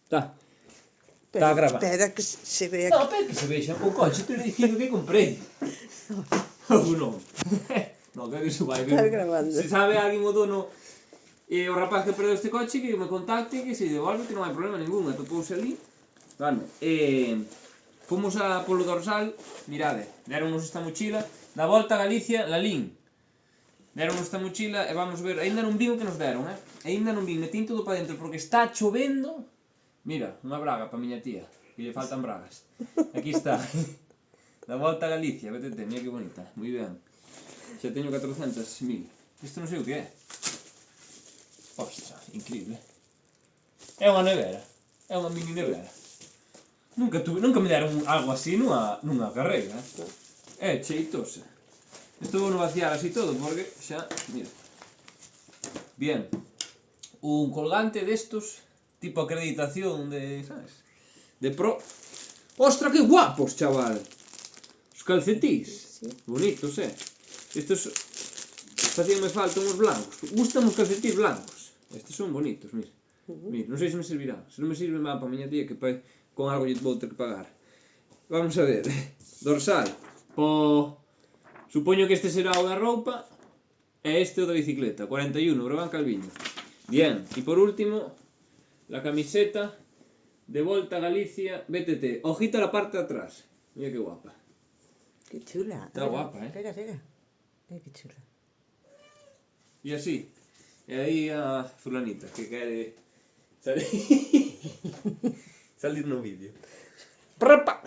Está a gravar. Espera que se vea No, pero que se vexa o coche, te dicindo que comprei. Ou non? No, creo que se vai ver. Está grabando. Se sabe alguén o dono e o rapaz que perdeu este coche, que me contacte, que se devolve, que non hai problema ningún. Atopouse ali. Bueno, fomos a polo dorsal, mirade, deronnos esta mochila, da volta a Galicia, Lalín. Deronnos esta mochila e vamos ver, aínda non vin o que nos deron, aínda non vin, metín todo para dentro porque está chovendo. Mira, unha braga para a miña tía, que lle faltan bragas. Aquí está. Da volta a Galicia, vete, mira que bonita, moi ben. Xa teño 400.000. Isto non sei o que é. Ostra, increíble. É unha nevera, é unha mini nevera. Nunca me deron algo así nunha carreira. É cheitosa. Isto vou no vaciar así todo porque xa, mira. Bien. Un colgante destos, tipo acreditación de, sabes? De pro. Ostra, que guapos, chaval. Os calcetís. Bonitos, Estos facíanme falta uns blancos. Gustan os calcetís blancos. Estes son bonitos, mira. Mira, non sei se me servirán. Se non me sirven, van para a miña tía que con algo lle vou ter que pagar. Vamos a ver. Dorsal. Supoño que este será o da roupa e este o da bicicleta. 41, Brogan Calviño. Bien. E por último, la camiseta de Volta a Galicia BTT. Ojito a la parte de atrás. Mira que guapa. Qué chula. Está guapa, Espera. Mira qué chula. E así. E aí a fulanita que quere salir no vídeo. Prapa!